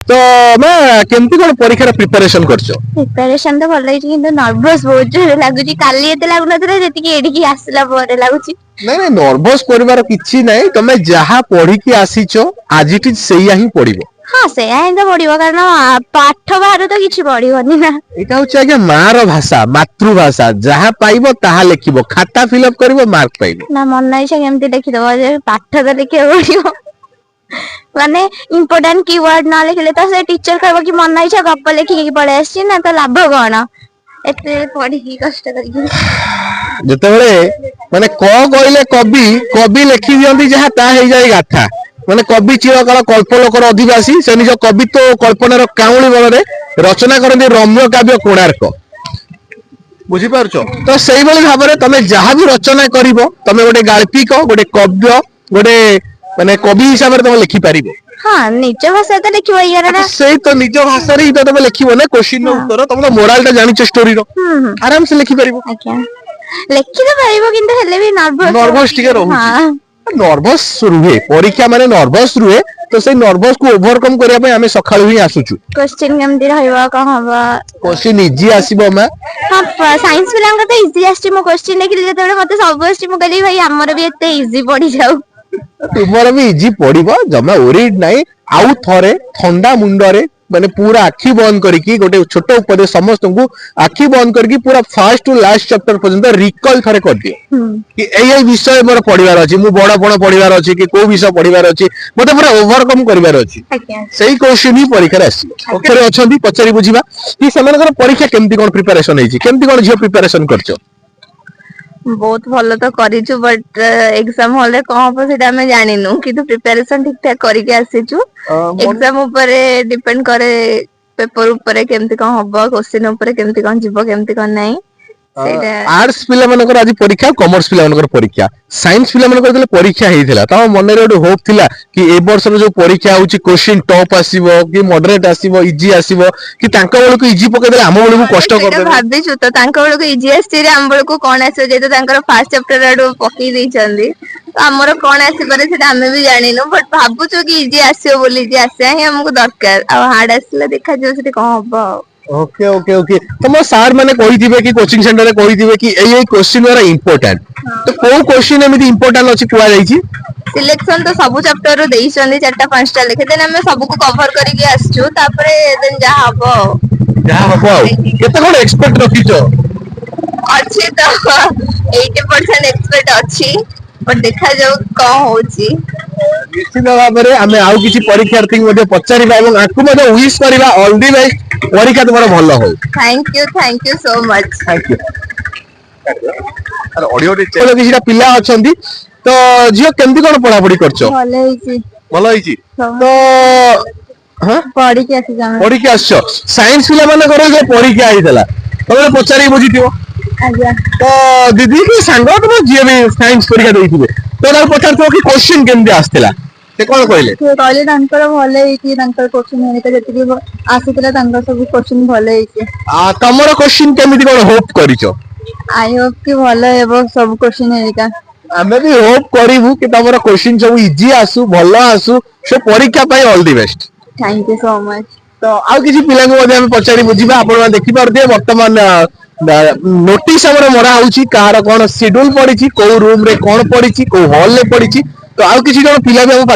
तो मैं केमती कोन परीक्षा प्रिपरेशन करछो? प्रिपरेशन तो भल होइछि किंतु नर्वस बहुत जोर लागुछि काली एते लागु नथले जेतिकी एडिकी आसला परे लागुछि नहीं नर्वस परिवार किछि नहीं तमे जहा पढ़ी की आसीचो आजिटी सेया ही पढ़िबो हाँ से आइन तो पढ़िबो कारण पाठ बाहर तो किछि पढ़िबोनी ना एटा होछि आगे मार भाषा मातृभाषा जहा पाइबो ताहा लिखिबो खाता फिलअप करिवो मार्क पाइबो ना मन नाही से केमती लिखि दबो जे पाठ तो लिखे पड़िबो माने इंपोर्टेंट कीवर्ड ना लिखले तो से टीचर कहबो कि मन नाही से गप लिखि के पळे आछि ना तो लाभ कोन एते पढ़ी की कष्ट करी जते बेले माने क कहले कवि कवि लिखि दियंती जहा ता हे जाय गाथा माने कवि चिरकाल कल्पलोकर अधिवासी से निज कवित्व कल्पनार काउली बलरे रचना करନ୍ତି रम्य काव्य कोणार्क बुझी पारछो तो सेही बेले भाबरे तमे जहा भी रचना करिवो तमे गोटे गाल्पिक गोटे कव्य गोटे माने कवि हिसाब रे तमे लिखि पारिबो हाँ निज भाषा तो लिखिबो यार ना सेही तो निज भाषा रे तो तमे लिखिबो ना क्वेश्चन नो उत्तर तमे मोरल ता जानिछ स्टोरी रो आराम से लिखि पारिबो अच्छा लिखि तो पारिबो किंतु हेले भी नर्वस टिके रहउछि नर्वस रुहे परीक्षा माने नर्वस रुहे तो से नर्वस को ओवरकम करिया पे हमें सखाळु ही आसुछु क्वेश्चन केमती रहइबा का हबा क्वेश्चन इजी आसीबो मा हां साइंस फिल्म का तो इजी आछि मो क्वेश्चन लेखि जेते मते सब आछि मो कहली भाई हमर भी एते इजी पड़ी जाऊ तुमर भी इजी पड़िबो जमा ओरिड नाही आउ थरे ठंडा मुंडरे माने पूरा आखी बंद करके गोटे छोट उपदेश समस्त को आखी बंद करके पूरा फर्स्ट टू लास्ट चैप्टर पर्यंत रिकॉल थरे कर दियो कि एई विषय मोर पढिबार अछि मु बड़ बड़ पढिबार अछि कि को विषय पढिबार अछि मते पूरा ओवरकम करबार अछि सेही क्वेश्चन ही परीक्षा आसी ओकरे अछंती पचारी बुझिबा कि सेमानकर परीक्षा केमती कोन प्रिपरेशन हेछि केमती कोन जियो प्रिपरेशन करछो बहुत भलो तो करिछु बट एग्जाम हॉल रे कहां पर सेटा हमें जानिनु किंतु प्रिपरेशन ठीक ठाक करिके आसीछु एग्जाम ऊपर डिपेंड करे पेपर ऊपर केमती कोन हबो क्वेश्चन ऊपर केमती कोन जिवो केमती कोन नाही आर्ट्स पिला मानकर आज परीक्षा कॉमर्स पिला मानकर परीक्षा साइंस पिला मानकर देले परीक्षा हेइथिला त मन रे होप थिला कि ए वर्ष रो जो परीक्षा होची क्वेश्चन टॉप आसीबो कि मॉडरेट आसीबो इजी आसीबो कि तांका बेल को इजी पके देले हम बेल को कष्ट कर देबे भाबिछु त तांका बेल को इजी आसी रे हम बेल को कोन आसे जे तो तांकर फर्स्ट चैप्टर आडो पकी दै चंदी तो हमरो कोन आसी पारे सेटा हमें भी जानिनु बट भाबुछु कि इजी आसीबो बोली इजी आसे ही हमको दरकार आ हार्ड आसीले देखा जो सेठी कोन हबो ओके ओके ओके तो मो सर माने कहि दिबे कि कोचिंग सेंटर रे कहि दिबे कि एई क्वेश्चन वाला इंपोर्टेंट तो को क्वेश्चन एमिति इंपोर्टेंट अछि कुआ जाई छी सिलेक्शन तो सब चैप्टर रो देई छन्दी चारटा पांचटा लिखे देन हमें सब को कवर करिके आछू तापरे देन जा हबो केते कोन एक्सपेक्ट रखिछो अच्छे तो 80% एक्सपेक्ट अछि पर देखा जाऊ का होची निश्चित भाव में आमे आउ किछि परीक्षार्थी मध्ये पचारिबा एवं आकु मध्ये विश करिबा ऑल द बेस्ट परीक्षा तमरो भलो हो thank you so much thank you अरे ऑडियो रे चलो किछिटा पिला अछंती तो जियो केमती कोन पढा पढी करछो भलो हिची तो हां पढी के आसी जाम पढी के आछो साइंस पिला माने करो जे परीक्षा आइतला तमे पचारि बुझितियो आज्ञा तो दीदी के संग तो जे भी साइंस परीक्षा देइथिबे तो तार पचारतो कि क्वेश्चन केमती आस्थिला से कोन कहले तांकर भले कि तांकर क्वेश्चन हेने त जति आसीतला तांकर सब क्वेश्चन भले कि आ तमरो क्वेश्चन केमिति कोन होप करिचो आई होप कि भले हेबो सब क्वेश्चन हेरिका हमें भी होप करिवु कि तमरो क्वेश्चन सब इजी आसु भलो आसु से परीक्षा पाई all the best thank you so much तो आउ किछि पिला को मध्ये हम पचारि बुझिबा आपण देखि पारथिए वर्तमान नोटिस हमर मरा होउची कार कोन शेड्यूल पडिची को रूम रे कोन पडिची को हॉल रे पडिची तो आउ किछि जण पिला भी हम